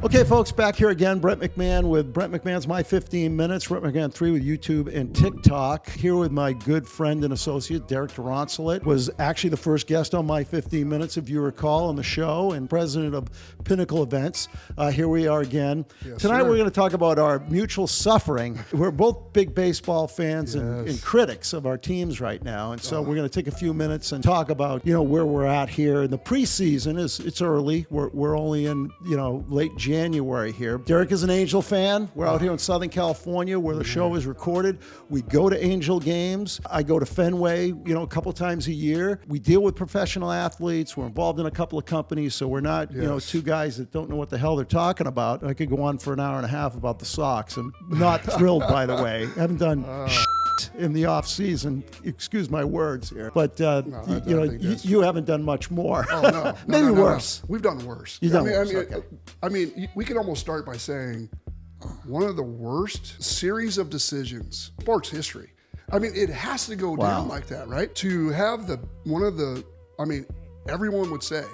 Okay, folks, back here again. Brent McMahon with Brent McMahon's My 15 Minutes. Brent McMahon 3 with YouTube and TikTok. Here with my good friend and associate, Derek Duroncelet, was actually the first guest on My 15 Minutes, if you recall, on the show, and president of Pinnacle Events. Here we are again. Yes, Tonight sir. we're going to talk about our mutual suffering. We're both big baseball fans and critics of our teams right now, and so we're going to take a few minutes and talk about, where we're at here. In the preseason, it's early. We're only in, late January here. Derek is an Angel fan. We're out here in Southern California where the show is recorded. We go to Angel games. I go to Fenway, a couple times a year. We deal with professional athletes. We're involved in a couple of companies, so we're not, two guys that don't know what the hell they're talking about. I could go on for an hour and a half about the Sox. I'm not thrilled, by the way. I haven't done in the off season. Excuse my words here, but you haven't done much more. Oh, no. Maybe worse. No. We've done worse. You've done worse. Okay. I mean, we could almost start by saying one of the worst series of decisions in sports history. I mean, it has to go down like that, right? To have everyone would say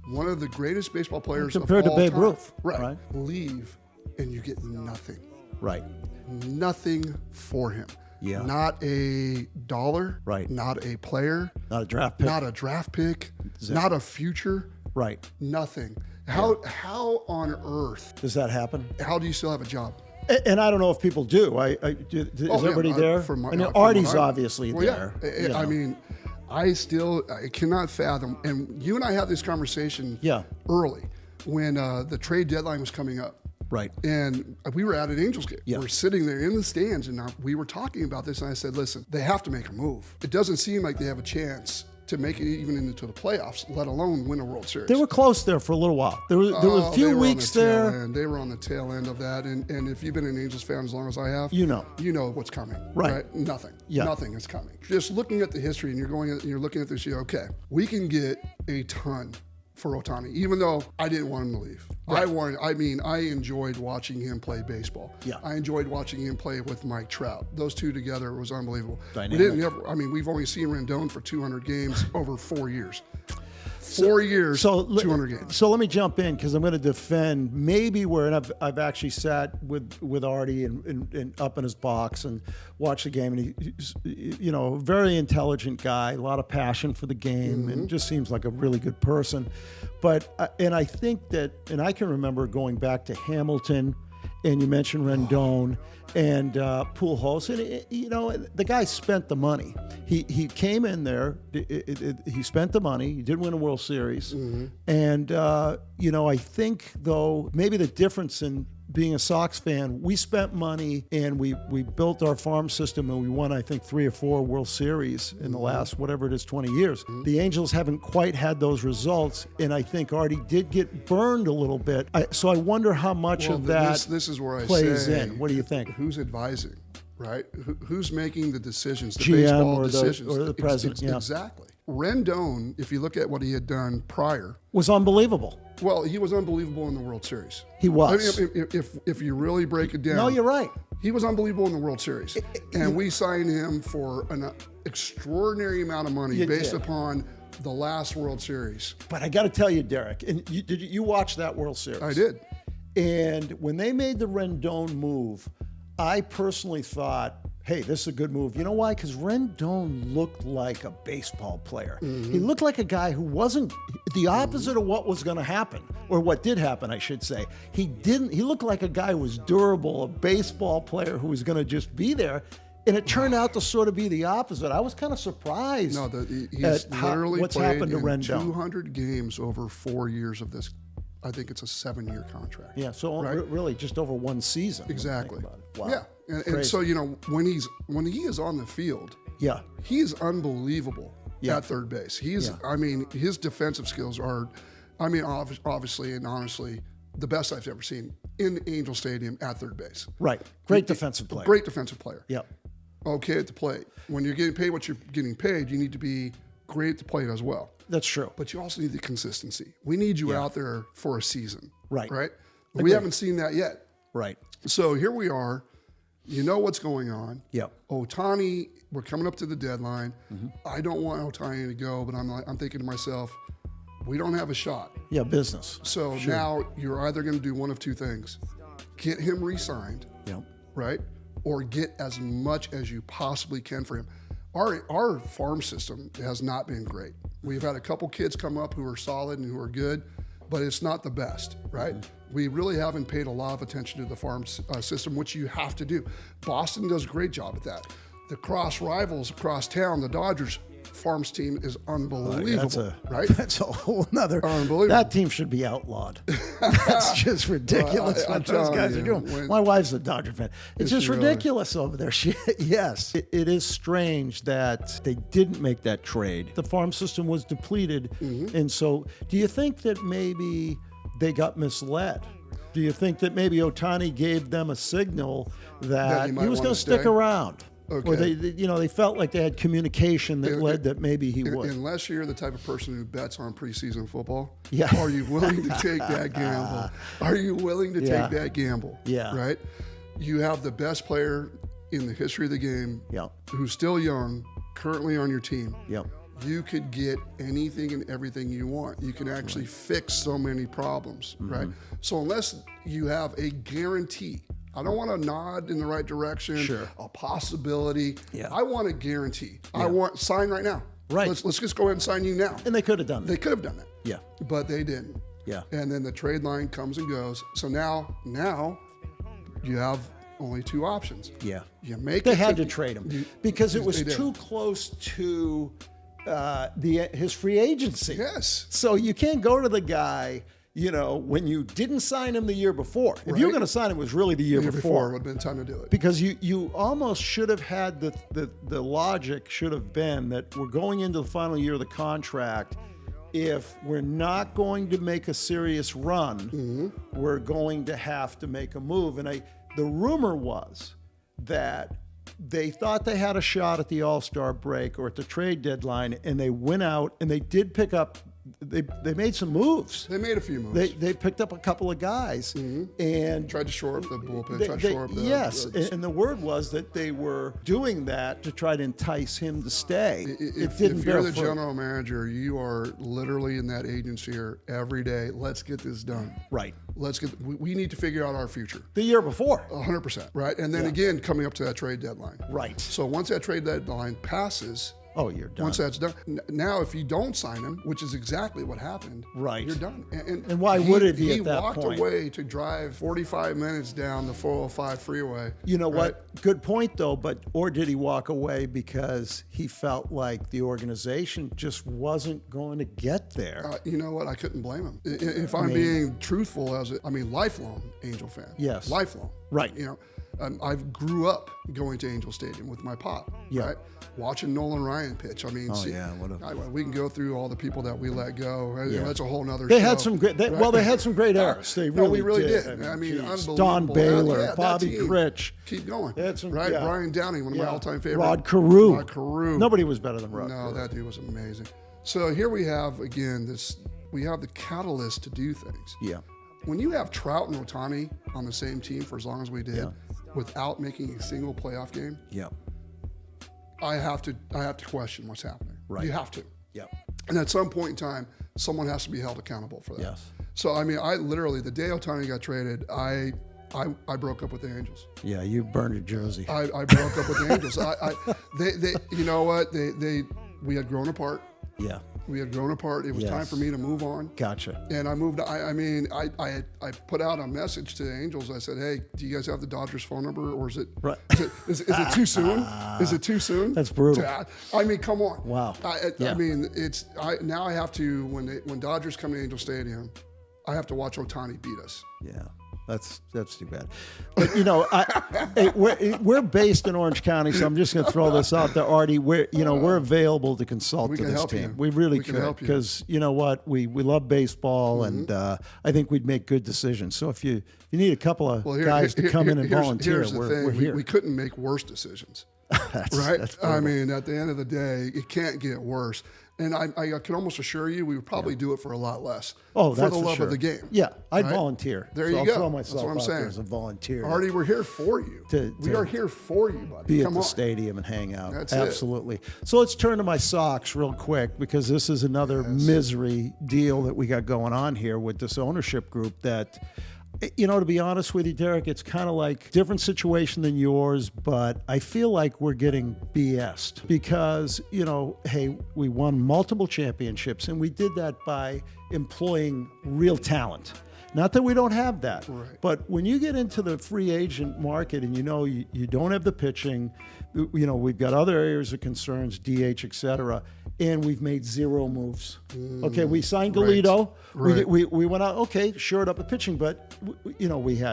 one of the greatest baseball players compared of all to Babe time, Ruth, right? Leave and you get nothing. Right. Nothing for him. Yeah. Not a dollar. Right. Not a player. Not a draft pick. Not a draft pick. Not a future. Right. Nothing. How on earth does that happen? How do you still have a job? And I don't know if people do. Is everybody there? Artie's obviously there. Yeah. I mean, I cannot fathom. And you and I had this conversation early when the trade deadline was coming up. Right. And we were at an Angels game. Yeah. We're sitting there in the stands, and we were talking about this, and I said, listen, they have to make a move. It doesn't seem like they have a chance to make it even into the playoffs, let alone win a World Series. They were close there for a little while. There were a few weeks there. They were on the tail end of that. And if you've been an Angels fan as long as I have, you know what's coming. Right. Nothing. Yeah. Nothing is coming. Just looking at the history, and you're looking at this, okay, we can get a ton for Ohtani, even though I didn't want him to leave. Right. I enjoyed watching him play baseball. Yeah. I enjoyed watching him play with Mike Trout. Those two together was unbelievable. Dynamic. We've only seen Rendon for 200 games over 4 years. 4 years, 200 games. So let me jump in because I'm going to defend maybe where, and I've actually sat with Artie and up in his box and watched the game, and he's a very intelligent guy, a lot of passion for the game, and just seems like a really good person. But and I think that, and I can remember going back to Hamilton, and you mentioned Rendon and Pujols, and the guy spent the money. He came in there, he spent the money. He did win a World Series, and I think though maybe the difference in being a Sox fan, we spent money and we built our farm system and we won, I think, 3 or 4 World Series in the last, whatever it is, 20 years. The Angels haven't quite had those results, and I think Artie did get burned a little bit. So I wonder how much of that this is where I plays say, in. What do you think? Who's advising, right? Who's making the decisions, the GM baseball or decisions? the president, yeah. Exactly. Rendon, if you look at what he had done prior, Was unbelievable. well, he was unbelievable in the World Series. He was. I mean, if you really break it down. No, you're right. He was unbelievable in the World Series. And we signed him for an extraordinary amount of money based upon the last World Series. But I got to tell you, Derek, and did you watch that World Series? I did. And when they made the Rendon move, I personally thought, hey, this is a good move. You know why? Because Rendon looked like a baseball player. He looked like a guy who wasn't the opposite of what was going to happen, or what did happen, I should say. He looked like a guy who was durable, a baseball player who was going to just be there. And it turned out to sort of be the opposite. I was kind of surprised. No, he's literally what's played happened to in Rendon. 200 games over 4 years of this. I think it's a 7-year contract. Yeah, so really just over one season. Exactly. Wow. Yeah, and so when he is on the field, he is unbelievable at third base. I mean, his defensive skills are, obviously and honestly, the best I've ever seen in Angel Stadium at third base. Right. Great defensive player. Great defensive player. Yeah. Okay at the plate. When you're getting paid what you're getting paid, you need to be great at the plate as well. That's true. But you also need the consistency. We need you out there for a season. Right. Right? We haven't seen that yet. Right. So here we are. You know what's going on. Yep. Ohtani, we're coming up to the deadline. I don't want Ohtani to go, but I'm thinking to myself, we don't have a shot. Yeah, business. So now you're either going to do one of two things: get him re-signed, right, or get as much as you possibly can for him. Our farm system has not been great. We've had a couple kids come up who are solid and who are good, but it's not the best, right? We really haven't paid a lot of attention to the farm system, which you have to do. Boston does a great job at that. The cross rivals across town, the Dodgers farms team is unbelievable, right? That's a whole nother. Unbelievable. That team should be outlawed. That's just ridiculous what those guys are doing. My wife's a Dodger fan. It's just ridiculous over there. Yes, it is strange that they didn't make that trade. The farm system was depleted, and so do you think that maybe they got misled? Do you think that maybe Ohtani gave them a signal that he was going to stick around? Okay. Or they felt like they had communication that led that maybe he would. Unless you're the type of person who bets on preseason football, are you willing to take that gamble? Are you willing to take that gamble? Yeah. Right? You have the best player in the history of the game who's still young, currently on your team. Yep. You could get anything and everything you want. You can actually fix so many problems, right? So unless you have a guarantee, I don't want to nod in the right direction, a possibility. I want a guarantee. I want sign right now. Right. Let's just go ahead and sign you now. And they could have done that. They could have done that. Yeah. But they didn't. Yeah. And then the trade line comes and goes. So now you have only two options. Yeah. You make They had to trade him because it was too close to his free agency. Yes. So you can't go to the guy, when you didn't sign him the year before. If you were going to sign him, it was really the year before. It would have been time to do it. Because you almost should have had the logic should have been that we're going into the final year of the contract. If we're not going to make a serious run, we're going to have to make a move. And the rumor was that they thought they had a shot at the All-Star break or at the trade deadline, and they went out and they did pick up. They made some moves. They made a few moves. They picked up a couple of guys and tried to shore up the bullpen. Tried to shore up the and the word was that they were doing that to try to entice him to stay. If you're the general manager, you are literally in that agency here every day. Let's get this done. Right. We need to figure out our future. The year before. 100%. Right. And then again, coming up to that trade deadline. Right. So once that trade deadline passes, you're done. Once that's done, now if you don't sign him, which is exactly what happened, you're done. And why would it be at that point? He walked away to drive 45 minutes down the 405 freeway. You know what? Good point, though. Or did he walk away because he felt like the organization just wasn't going to get there? You know what? I couldn't blame him. If I'm being truthful, lifelong Angel fan. Yes. Lifelong. Right. I grew up going to Angel Stadium with my pop, right? Watching Nolan Ryan pitch. We can go through all the people that we let go. That's a whole nother show. They had some great, they had some great eras. They really did. Unbelievable. Don Baylor, Bobby Grich. Keep going. They had some, Brian Downing, one of my all-time favorites. Rod Carew. Nobody was better than Rod Carew. That dude was amazing. So here we have, again, we have the catalyst to do things. Yeah. When you have Trout and Ohtani on the same team for as long as we did, without making a single playoff game, I have to question what's happening. Right. You have to. Yeah. And at some point in time, someone has to be held accountable for that. Yes. So I literally, the day Ohtani got traded, I broke up with the Angels. Yeah, you burned your jersey. I broke up with the Angels. They you know what? We had grown apart. Yeah. We had grown apart. It was time for me to move on. Gotcha. And I moved. I put out a message to the Angels. I said, "Hey, do you guys have the Dodgers phone number, or is it is it too soon? Is it too soon?" That's brutal. Come on. Wow. Now I have to when Dodgers come to Angel Stadium, I have to watch Ohtani beat us. Yeah. That's too bad. But we're based in Orange County, so I'm just going to throw this out there, Artie. We're available to consult to this team. We really could, because you know what, we love baseball, and I think we'd make good decisions. So if you need a couple of guys to come in and volunteer, we're here. We couldn't make worse decisions. That's brutal. At the end of the day, it can't get worse. And I can almost assure you, we would probably do it for a lot less. Oh, for that's the love sure. of the game. Yeah, I'd right? volunteer. There so you I'll go. throw That's myself what I'm out there saying. as a volunteer. Artie, we're here for you. We are here for you, buddy. Be Come at the on. stadium and hang out. That's Absolutely. So let's turn to my Sox real quick, because this is another misery deal that we got going on here with this ownership group that, you know, to be honest with you, Derek, it's kind of like different situation than yours, but I feel like we're getting BS'd because, you know, hey, we won multiple championships, and we did that by employing real talent. Not that we don't have that, right. but when you get into the free agent market and you know you don't have the pitching, you know, we've got other areas of concerns, DH, et cetera, and we've made zero moves. Okay, we signed Galito. Right. We went out, okay, shored up the pitching, but, you know, we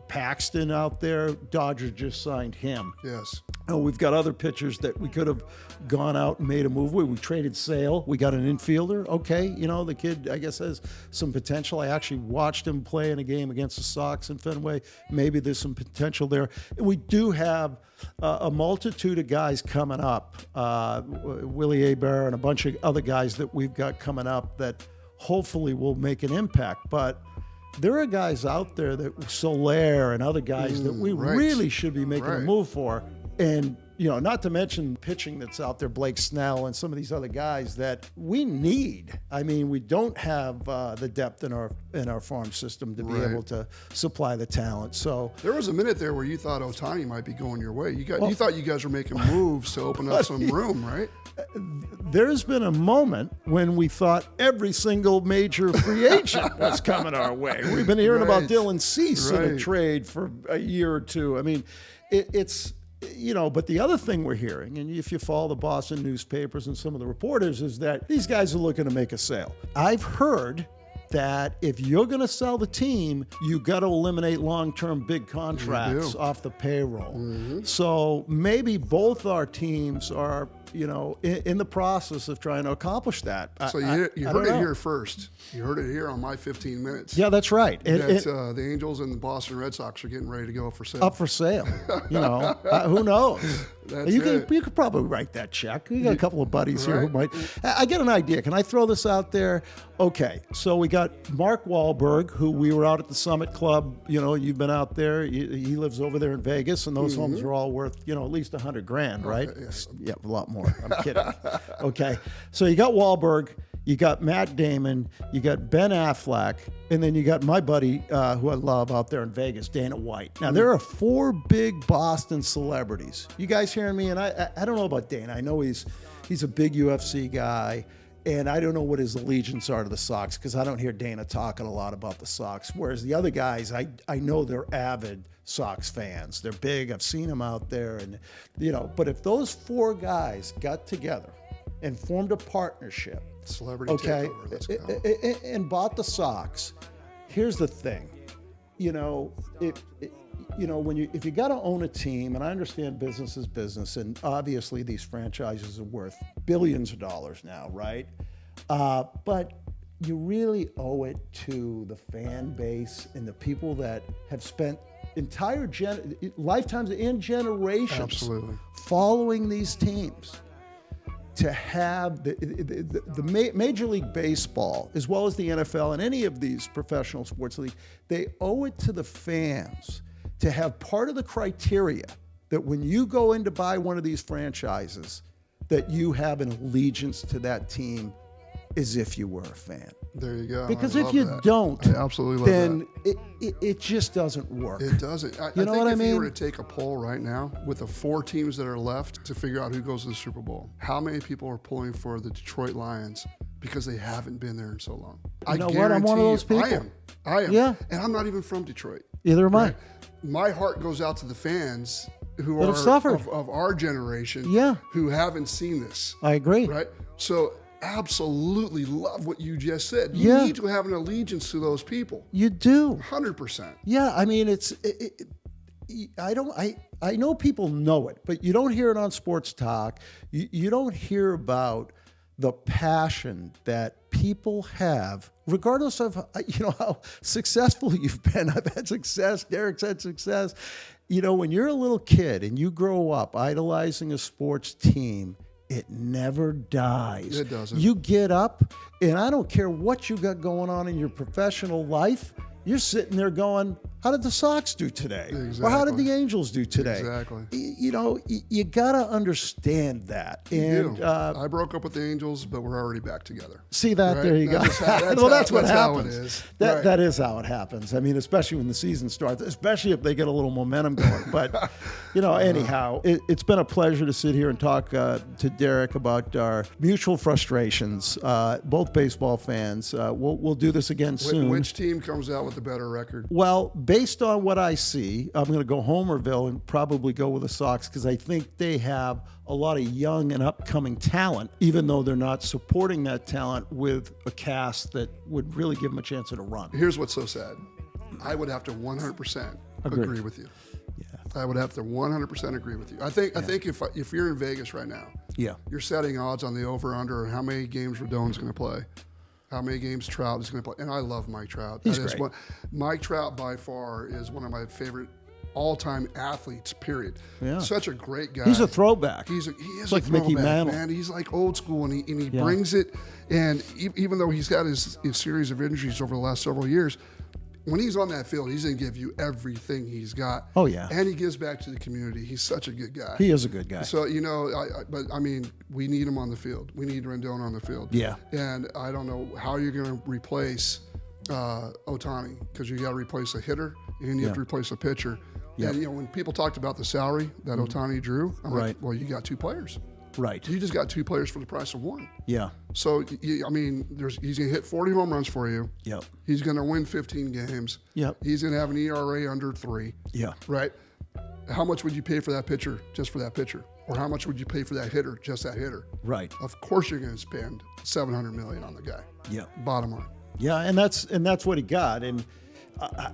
Paxton out there. Dodgers just signed him. Yes. And we've got other pitchers that we could have gone out and made a move with. We traded Sale. We got an infielder. Okay, you know, the kid, I guess, has some potential. I actually watched him play in a game against the Sox in Fenway. Maybe there's some potential there. And we do have a multitude of guys coming up. Willie Abear and a bunch of other guys that we've got coming up that hopefully will make an impact. But there are guys out there that Soler and other guys that we really should be making a move for. And, you know, not to mention pitching that's out there, Blake Snell and some of these other guys that we need. I mean, we don't have the depth in our farm system to be able to supply the talent. So there was a minute there where you thought Ohtani might be going your way. You thought you guys were making moves to open up some room, right? There's been a moment when we thought every single major free agent was coming our way. We've been hearing about Dylan Cease in a trade for a year or two. I mean, it's... You know, but the other thing we're hearing, and if you follow the Boston newspapers and some of the reporters, is that these guys are looking to make a sale. I've heard that if you're going to sell the team, you got to eliminate long-term big contracts off the payroll. So maybe both our teams are, you know, in the process of trying to accomplish that. So you heard it here first. You heard it here on My 15 Minutes. Yeah, that's right. The Angels and the Boston Red Sox are getting ready to go for sale. Up for sale. You know, who knows? You could probably write that check. You got a couple of buddies here who might. I get an idea. Can I throw this out there? Okay, so we got Mark Wahlberg, who we were out at the Summit Club. You know, you've been out there. He lives over there in Vegas, and those homes are all worth, you know, at least $100,000, right? Yeah, a lot more. I'm kidding. Okay, so you got Wahlberg. You got Matt Damon, you got Ben Affleck, and then you got my buddy, who I love out there in Vegas, Dana White. Now, there are 4 big Boston celebrities. You guys hearing me? And I don't know about Dana. I know he's a big UFC guy, and I don't know what his allegiance are to the Sox, because I don't hear Dana talking a lot about the Sox. Whereas the other guys, I know they're avid Sox fans. They're big. I've seen them out there. And, you know, but if those 4 guys got together and formed a partnership, celebrity takeover, and bought the Sox. Here's the thing, you know, if you got to own a team, and I understand business is business, and obviously these franchises are worth billions of dollars now, right? But you really owe it to the fan base and the people that have spent entire lifetimes and generations following these teams, to have the Major League Baseball, as well as the NFL and any of these professional sports leagues, they owe it to the fans to have part of the criteria that when you go in to buy one of these franchises, that you have an allegiance to that team as if you were a fan. There you go. Because if you don't, I absolutely love then it just doesn't work. It doesn't. I think what I mean? If you were to take a poll right now with the 4 teams that are left to figure out who goes to the Super Bowl, how many people are pulling for the Detroit Lions because they haven't been there in so long? You know what? I'm one of those people. I am. Yeah. And I'm not even from Detroit. Either am I. My heart goes out to the fans who that are have suffered. Of our generation who haven't seen this. I agree. Right? So absolutely love what you just said. You need to have an allegiance to those people. You do. 100%. Yeah, I mean, I know people know it, but you don't hear it on sports talk. You don't hear about the passion that people have, regardless of, you know, how successful you've been. I've had success. Derek's had success. You know, when you're a little kid and you grow up idolizing a sports team, it never dies. It doesn't. You get up, and I don't care what you got going on in your professional life, you're sitting there going, how did the Sox do today? Exactly. Or how did the Angels do today? Exactly. You know, you got to understand that. And I broke up with the Angels, but we're already back together. See that? Right? There you go. That's what happens. That is how it happens. I mean, especially when the season starts, especially if they get a little momentum going. But, you know, anyhow, it's been a pleasure to sit here and talk to Derek about our mutual frustrations, both baseball fans. We'll do this again soon. Which team comes out with the better record? Well, based on what I see, I'm going to go Homerville and probably go with the Sox because I think they have a lot of young and upcoming talent, even though they're not supporting that talent with a cast that would really give them a chance at a run. Here's what's so sad. I would have to 100% agree with you. Yeah. I would have to 100% agree with you. I think if you're in Vegas right now, you're setting odds on the over/under and how many games Rodon's going to play. How many games Trout is going to play. And I love Mike Trout. He's great. Mike Trout, by far, is one of my favorite all-time athletes, period. Yeah. Such a great guy. He's a throwback. He is like a Mickey throwback, Mantle. man. He's like old school, and he brings it. And even though he's had his series of injuries over the last several years, when he's on that field, he's going to give you everything he's got. Oh, yeah. And he gives back to the community. He's such a good guy. He is a good guy. So, you know, but I mean, we need him on the field. We need Rendon on the field. Yeah. And I don't know how you're going to replace Ohtani, because you got to replace a hitter and you have to replace a pitcher. Yep. And, you know, when people talked about the salary that Ohtani drew, I'm Right. like, well, you got two players. Right. You just got two players for the price of one. Yeah. So, I mean, he's going to hit 40 home runs for you. Yep. He's going to win 15 games. Yep. He's going to have an ERA under 3. Yeah. Right? How much would you pay for that pitcher just for that pitcher? Or how much would you pay for that hitter, just that hitter? Right. Of course you're going to spend $700 million on the guy. Yeah. Bottom line. Yeah, and that's what he got. And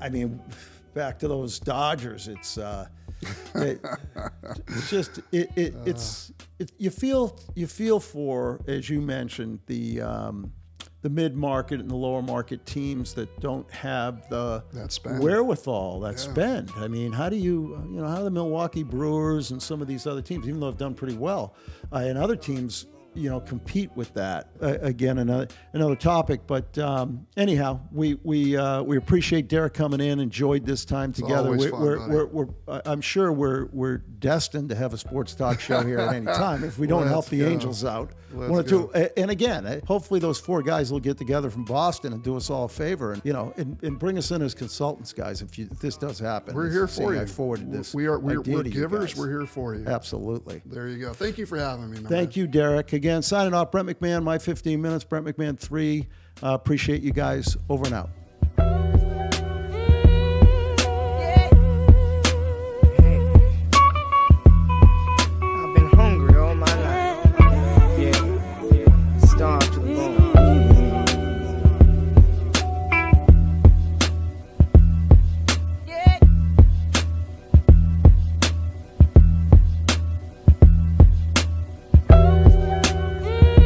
I mean, back to those Dodgers, it's just you feel for, as you mentioned, the mid-market and the lower market teams that don't have the wherewithal, that spend. I mean, how do how do the Milwaukee Brewers and some of these other teams, even though they've done pretty well, and other teams, compete with that? Again, another topic. But anyhow, we appreciate Derek coming in. Enjoyed this time together. I'm sure we're destined to have a sports talk show here at any time if we don't help the Angels out. And again, hopefully those four guys will get together from Boston and do us all a favor, and bring us in as consultants, guys. If this does happen, we're here for you. I forwarded this. We're givers. We're here for you. Absolutely. There you go. Thank you for having me. Thank you, Derek. Again, signing off, Brent McMahon, My 15 Minutes, Brent McMahon 3. Appreciate you guys. Over and out.